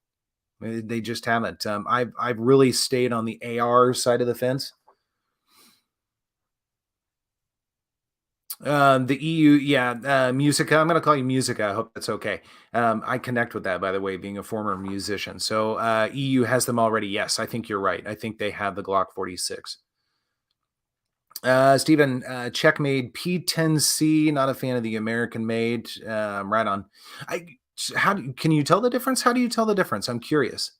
They just haven't. I've really stayed on the AR side of the fence. The EU, yeah, Musica. I'm going to call you Musica. I hope that's okay. I connect with that, by the way, being a former musician. So EU has them already. Yes, I think you're right. I think they have the Glock 46. Stephen, Checkmate P10C. Not a fan of the American made. Right on. Can you tell the difference? How do you tell the difference? I'm curious.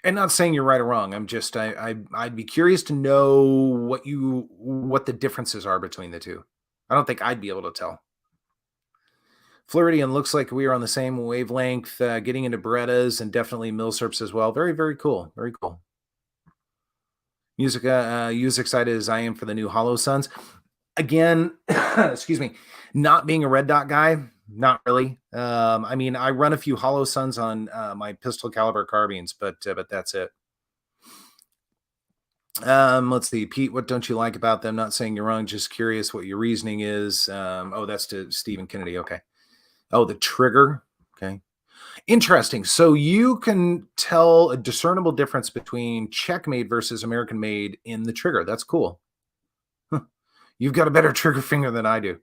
And not saying you're right or wrong. I'm just I'd be curious to know what the differences are between the two. I don't think I'd be able to tell. Floridian looks like we are on the same wavelength, getting into Berettas and definitely Milsurps as well. Very, very cool. Very cool. Musica, as excited as I am for the new Hollow Suns. Again, excuse me, not being a red dot guy, not really. I mean, I run a few Hollow Suns on my pistol caliber carbines, but that's it. Let's see, Pete. What don't you like about them? Not saying you're wrong. Just curious what your reasoning is. Oh, that's to Stephen Kennedy. Okay. Oh, the trigger. Okay. Interesting. So you can tell a discernible difference between Checkmate versus American made in the trigger. That's cool. You've got a better trigger finger than I do.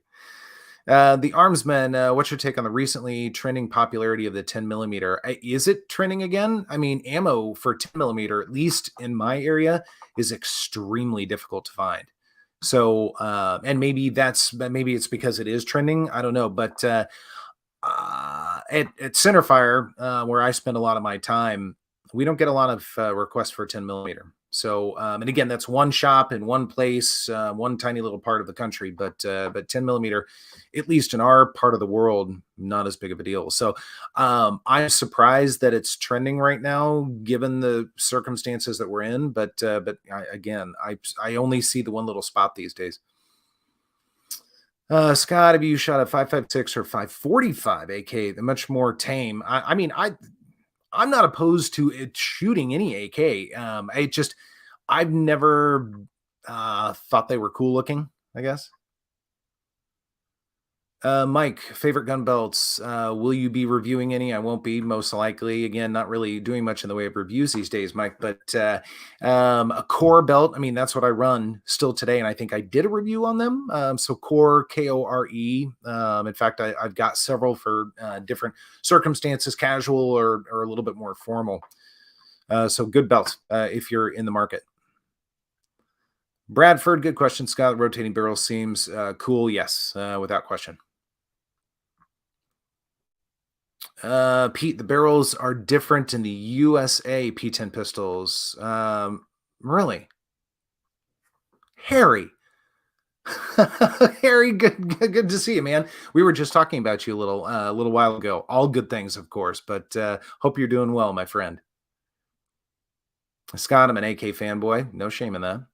The Armsman, what's your take on the recently trending popularity of the 10 millimeter? Is it trending again? I mean, ammo for 10 millimeter, at least in my area, is extremely difficult to find. So, and maybe it's because it is trending. I don't know, but at Centerfire, where I spend a lot of my time, we don't get a lot of requests for 10 millimeter. So, and again, that's one shop in one place, one tiny little part of the country. But 10 millimeter, at least in our part of the world, not as big of a deal. So, I'm surprised that it's trending right now, given the circumstances that we're in. Again, I only see the one little spot these days. Scott, have you shot a 5.56 or 5.45 AK? The much more tame. I mean, I'm not opposed to it shooting any AK. I've never thought they were cool looking, I guess. Mike, favorite gun belts. Will you be reviewing any? I won't be, most likely. Again, not really doing much in the way of reviews these days, Mike. A core belt. I mean, that's what I run still today, and I think I did a review on them. So core, Kore. In fact, I've got several for different circumstances, casual or a little bit more formal. So good belt if you're in the market. Bradford, good question, Scott. Rotating barrel seems cool. Yes, without question. Pete, the barrels are different in the USA P10 pistols. Really? Harry. Harry, good to see you, man. We were just talking about you a little while ago. All good things, of course, but hope you're doing well, my friend. Scott, I'm an AK fanboy. No shame in that.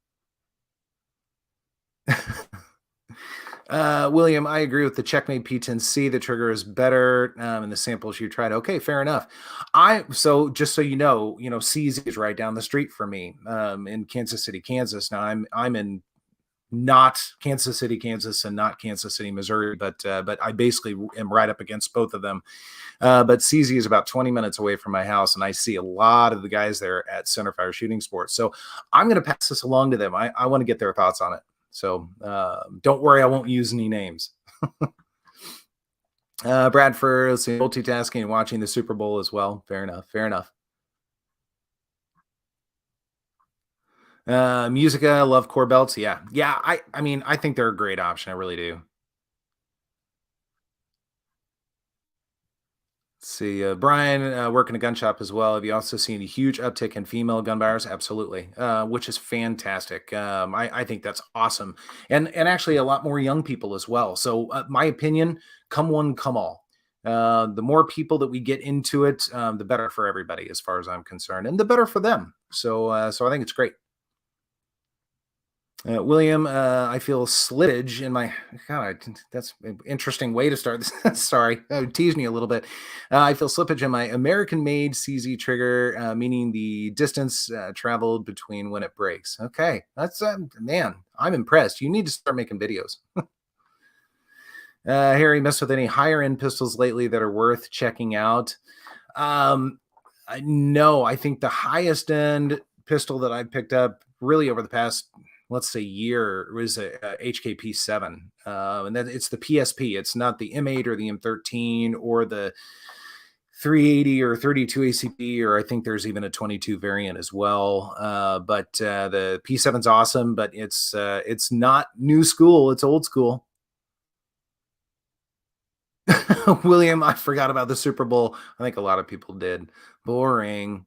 William, I agree with the Checkmate P10C. The trigger is better in the samples you tried. Okay, fair enough. So just so you know, CZ is right down the street from me in Kansas City, Kansas. Now I'm in not Kansas City, Kansas, and not Kansas City, Missouri, but I basically am right up against both of them. But CZ is about 20 minutes away from my house, and I see a lot of the guys there at Centerfire Shooting Sports. So I'm going to pass this along to them. I want to get their thoughts on it. So don't worry, I won't use any names. Bradford, let's see, multitasking and watching the Super Bowl as well. Fair enough. Fair enough. Musica, love core belts. Yeah. I mean, I think they're a great option. I really do. Let's see, Brian, working a gun shop as well. Have you also seen a huge uptick in female gun buyers? Absolutely, which is fantastic. I think that's awesome, and actually a lot more young people as well. So, my opinion, come one, come all. The more people that we get into it, the better for everybody, as far as I'm concerned, and the better for them. So I think it's great. William, I feel slippage in my. God, that's an interesting way to start this. Sorry, teasing you a little bit. I feel slippage in my American-made CZ trigger, meaning the distance traveled between when it breaks. Okay, that's man, I'm impressed. You need to start making videos. Harry, messed with any higher-end pistols lately that are worth checking out? No, I think the highest-end pistol that I picked up really over the past, let's say, year was a HKP 7, and then it's the PSP. It's not the M8 or the M13 or the 380 or 32 ACP, or I think there's even a 22 variant as well. But the P7's awesome, but it's not new school. It's old school. William, I forgot about the Super Bowl. I think a lot of people did. Boring.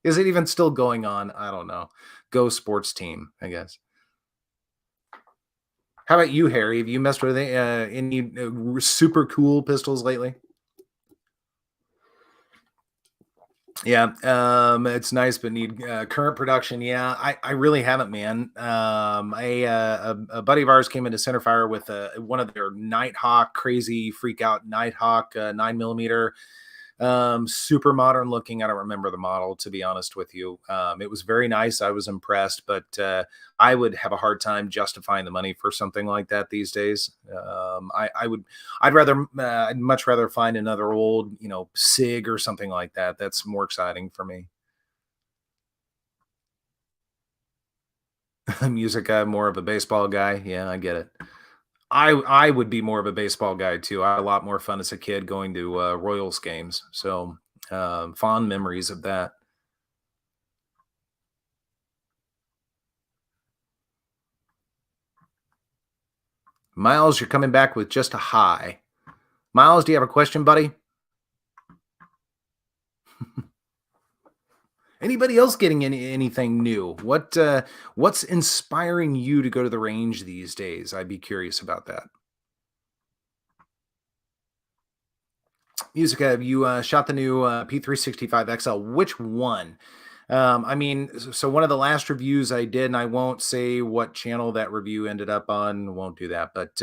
Is it even still going on? I don't know. Go sports team, I guess. How about you, Harry? Have you messed with any super cool pistols lately? Yeah, it's nice, but need current production. Yeah, I really haven't, man. A buddy of ours came into Centerfire with one of their Nighthawk, crazy freak out Nighthawk 9mm. Super modern looking. I don't remember the model, to be honest with you. It was very nice. I was impressed, but I would have a hard time justifying the money for something like that these days. I'd much rather find another old, Sig or something like that. That's more exciting for me. Music guy, more of a baseball guy. Yeah, I get it. I would be more of a baseball guy too. I had a lot more fun as a kid going to Royals games. So fond memories of that. Miles, you're coming back with just a hi. Miles, do you have a question, buddy? Anybody else getting anything new? What's inspiring you to go to the range these days? I'd be curious about that. Music, have you shot the new P365 XL? Which one? I mean, so one of the last reviews I did, and I won't say what channel that review ended up on, won't do that. But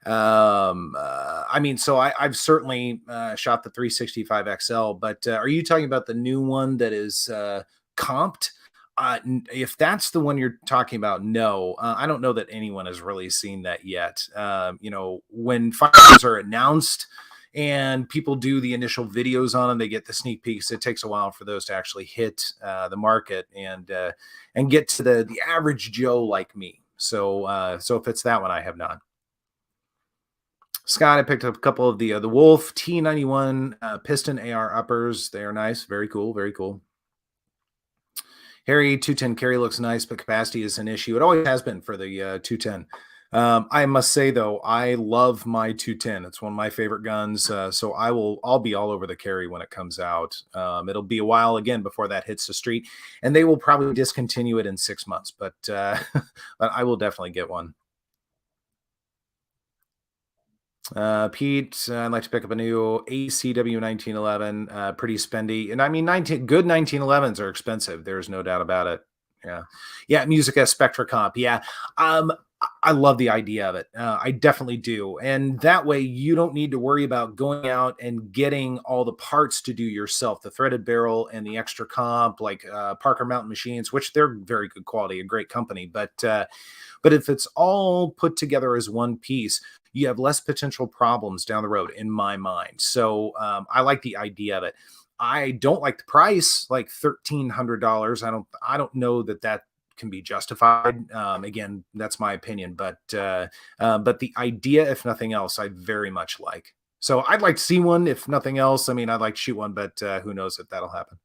I mean, so I've certainly shot the 365 XL. But are you talking about the new one that is comped? If that's the one you're talking about, no, I don't know that anyone has really seen that yet. When firearms are announced and people do the initial videos on them, they get the sneak peeks. It takes a while for those to actually hit the market and get to the average Joe like me. So if it's that one, I have not. Scott, I picked up a couple of the Wolf T91 piston AR uppers. They are nice, very cool, very cool. Harry 210 carry looks nice, but capacity is an issue. It always has been for the 210. I must say though, I love my 210. It's one of my favorite guns. So I'll be all over the carry when it comes out. It'll be a while again before that hits the street, and they will probably discontinue it in 6 months, but but I will definitely get one. Pete, I'd like to pick up a new ACW 1911. Pretty spendy, and I mean, 1911s are expensive. There's no doubt about it. Yeah. Musica Spectra Comp. Yeah. I love the idea of it. I definitely do. And that way you don't need to worry about going out and getting all the parts to do yourself, the threaded barrel and the extra comp, like Parker Mountain Machines, which they're very good quality, a great company. But if it's all put together as one piece, you have less potential problems down the road, in my mind. So I like the idea of it. I don't like the price, like $1,300. I don't know that can be justified. Again, that's my opinion, but the idea, if nothing else, I very much like. So I'd like to see one, if nothing else. I mean, I'd like to shoot one, but who knows if that'll happen.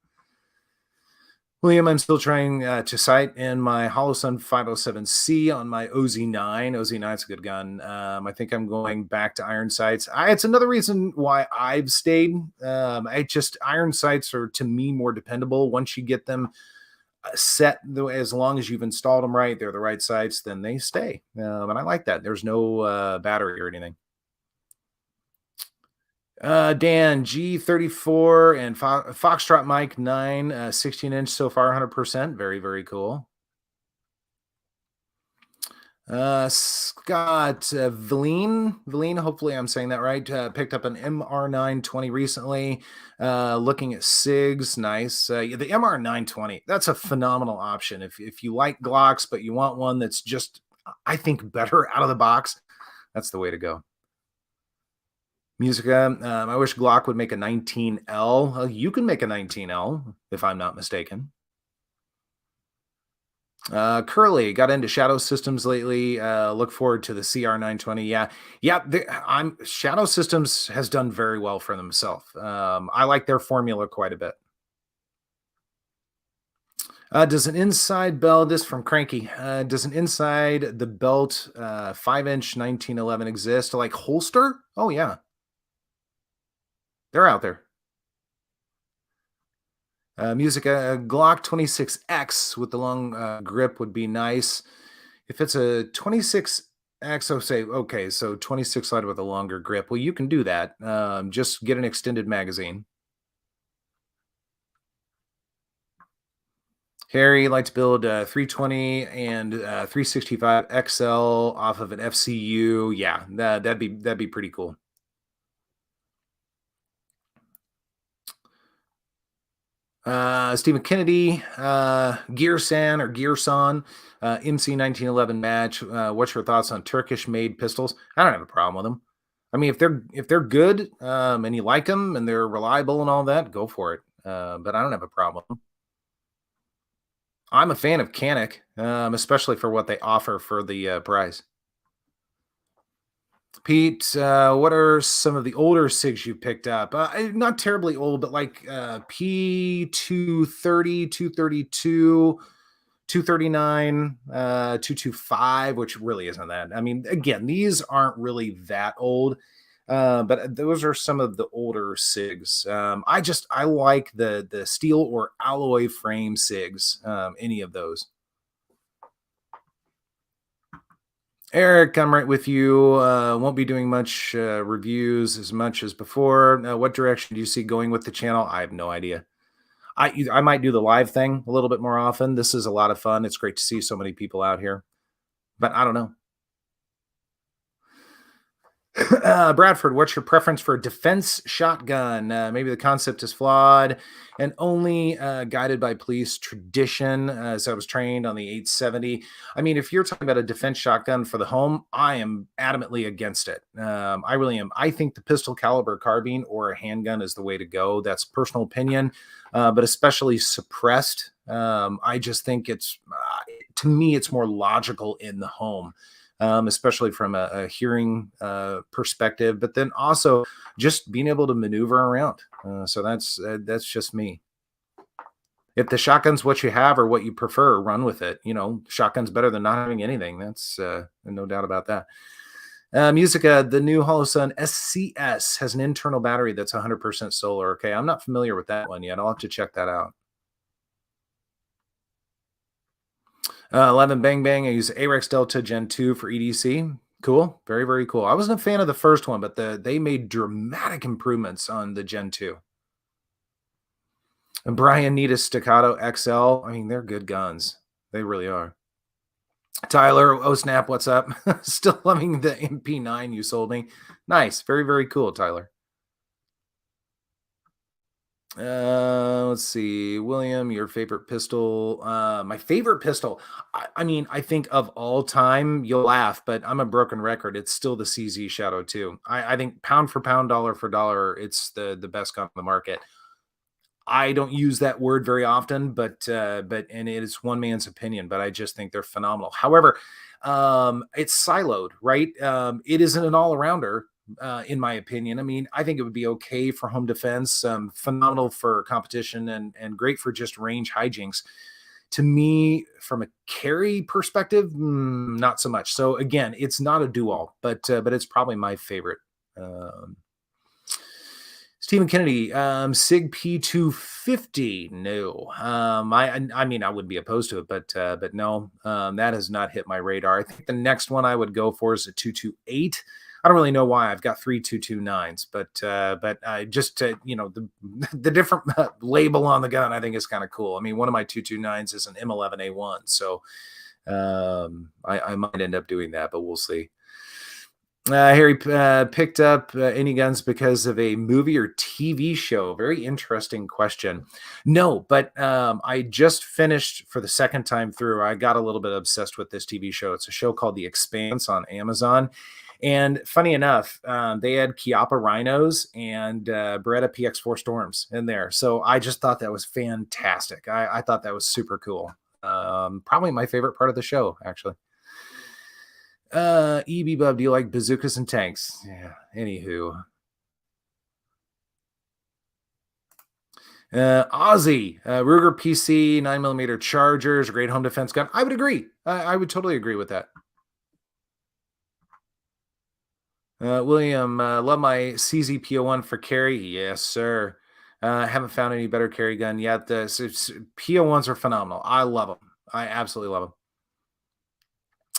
William, I'm still trying to sight in my Holosun 507C on my OZ9. OZ9's a good gun. I think I'm going back to iron sights. It's another reason why I've stayed. Iron sights are, to me, more dependable. Once you get them set, as long as you've installed them right, they're the right sights, then they stay. And I like that. There's no battery or anything. Dan G34 and Foxtrot Mike 9, 16-inch so far, 100%. Very, very cool. Scott Valine, hopefully I'm saying that right. Picked up an MR920 recently. Looking at Sigs, nice. The MR920, that's a phenomenal option if you like Glocks, but you want one that's just, I think, better out of the box. That's the way to go. Musica, I wish Glock would make a 19L. You can make a 19L, if I'm not mistaken. Curly got into Shadow Systems lately. Look forward to the CR920. Yeah. Shadow Systems has done very well for themselves. I like their formula quite a bit. Does an inside belt, this from Cranky, does an inside the belt 5-inch 1911 exist? Like holster? Oh yeah, they're out there. Musica, Glock 26X with the long grip would be nice. If it's a 26X, so 26 slide with a longer grip. Well, you can do that. Just get an extended magazine. Harry, like to build 320 and 365 XL off of an FCU. Yeah, that'd be pretty cool. Stephen Kennedy, Gearsan or Gearson, MC 1911 match. What's your thoughts on Turkish-made pistols? I don't have a problem with them. I mean, if they're good and you like them and they're reliable and all that, go for it. But I don't have a problem with them. I'm a fan of Canik, especially for what they offer for the price. Pete, what are some of the older SIGs you picked up? Not terribly old, but like P230, 232, 239, 225, which really isn't that. I mean, again, these aren't really that old. But those are some of the older Sigs. I like the steel or alloy frame Sigs. Any of those. Eric, I'm right with you. Won't be doing much reviews as much as before. What direction do you see going with the channel? I have no idea. I might do the live thing a little bit more often. This is a lot of fun. It's great to see so many people out here, but I don't know. Bradford, what's your preference for a defense shotgun? Maybe the concept is flawed and only guided by police tradition, as I was trained on the 870. I mean, if you're talking about a defense shotgun for the home, I am adamantly against it. I really am. I think the pistol caliber carbine or a handgun is the way to go. That's personal opinion, but especially suppressed. I just think to me, it's more logical in the home. Especially from a hearing perspective, but then also just being able to maneuver around. So that's just me. If the shotgun's what you have or what you prefer, run with it. You know, shotgun's better than not having anything. That's no doubt about that. Musica, the new Holosun SCS has an internal battery that's 100% solar. Okay, I'm not familiar with that one yet. I'll have to check that out. 11 Bang Bang. I use AREX Delta Gen 2 for EDC. Cool. Very, very cool. I wasn't a fan of the first one, but they made dramatic improvements on the Gen 2. And Brian need a Staccato XL. I mean, they're good guns. They really are. Tyler, oh snap, what's up? Still loving the MP9 you sold me. Nice. Very, very cool, Tyler. Let's see, William, your favorite pistol. My favorite pistol, I mean, I think of all time, you'll laugh, but I'm a broken record. It's still the CZ Shadow 2. I think pound for pound, dollar for dollar, it's the best gun on the market. I don't use that word very often, but and it is one man's opinion, but I just think they're phenomenal. However, it's siloed, right? It isn't an all-arounder. In my opinion, I mean, I think it would be okay for home defense, phenomenal for competition, and great for just range hijinks. To me, from a carry perspective, not so much. So again, it's not a do-all, but it's probably my favorite. Stephen Kennedy, Sig P250. No, I mean, I wouldn't be opposed to it, but no, that has not hit my radar. I think the next one I would go for is a 228. I don't really know why. I've got 3 229s, but just you know, the different label on the gun, I think is kind of cool. I mean, one of my 229s is an M11A1, so I might end up doing that, but we'll see. Harry picked up any guns because of a movie or TV show. Very interesting question. No, but I just finished for the second time through. I got a little bit obsessed with this TV show. It's a show called The Expanse on Amazon. And funny enough, they had Chiappa Rhinos and Beretta PX4 Storms in there. So I just thought that was fantastic. I thought that was super cool. Probably my favorite part of the show, actually. EB Bub, do you like bazookas and tanks? Yeah, anywho. Aussie, Ruger PC, 9mm Chargers, great home defense gun. I would agree. I would totally agree with that. William, love my CZPO1 for carry. Yes, sir. Haven't found any better carry gun yet. The PO1s are phenomenal. I love them. I absolutely love them.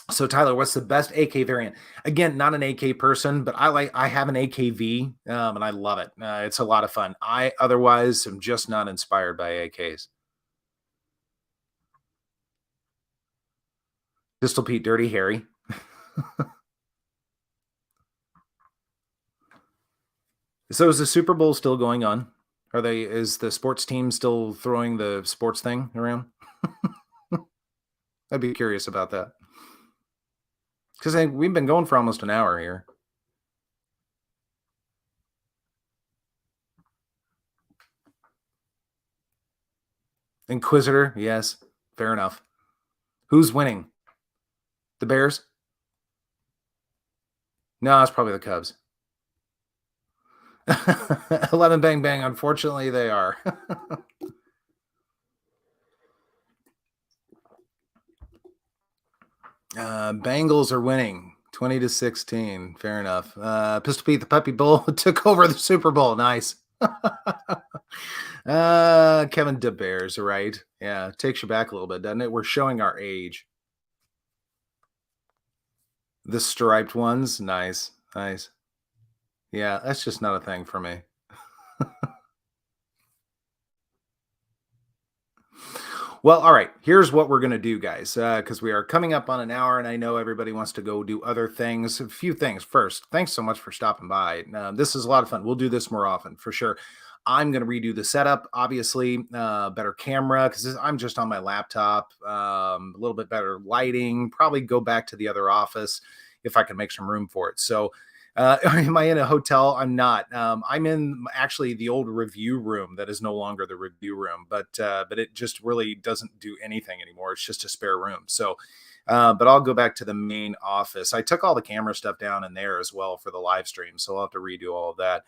So Tyler, what's the best AK variant? Again, not an AK person, but I have an AKV, and I love it. It's a lot of fun. I otherwise am just not inspired by AKs. Pistol Pete, Dirty Harry. So is the Super Bowl still going on? Is the sports team still throwing the sports thing around? I'd be curious about that. Because we've been going for almost an hour here. Inquisitor, yes. Fair enough. Who's winning? The Bears? No, it's probably the Cubs. 11 Bang Bang. Unfortunately, they are. Bengals are winning 20-16. Fair enough. Pistol Pete the Puppy Bull took over the Super Bowl. Nice. Kevin DeBears, right? Yeah, takes you back a little bit, doesn't it? We're showing our age. The striped ones, nice, nice. Yeah, that's just not a thing for me. Well, all right. Here's what we're gonna do, guys, because we are coming up on an hour, and I know everybody wants to go do other things. A few things first. Thanks so much for stopping by. This is a lot of fun. We'll do this more often for sure. I'm gonna redo the setup, obviously, better camera because I'm just on my laptop. A little bit better lighting. Probably go back to the other office if I can make some room for it. So am I in a hotel? I'm not. I'm in actually the old review room that is no longer the review room, but it just really doesn't do anything anymore. It's just a spare room. So, but I'll go back to the main office. I took all the camera stuff down in there as well for the live stream, so I'll have to redo all of that.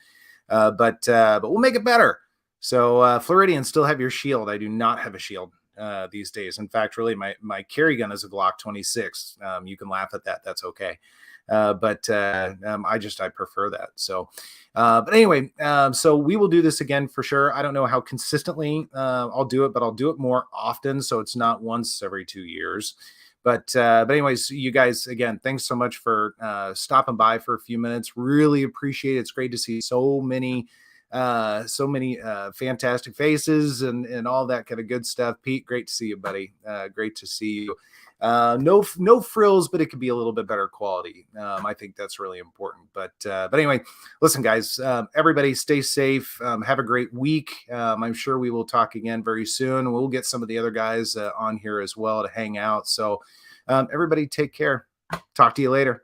But we'll make it better. So Floridian, still have your shield. I do not have a shield these days. In fact, really, my carry gun is a Glock 26. You can laugh at that. That's okay. I prefer that. So, but anyway, so we will do this again for sure. I don't know how consistently I'll do it, but I'll do it more often. So it's not once every 2 years. But anyways, you guys, again, thanks so much for stopping by for a few minutes. Really appreciate it. It's great to see so many fantastic faces and all that kind of good stuff. Pete, great to see you, buddy. Great to see you. No frills, but it could be a little bit better quality. I think that's really important. But anyway, listen, guys, everybody stay safe. Have a great week. I'm sure we will talk again very soon. We'll get some of the other guys on here as well to hang out. So everybody take care. Talk to you later.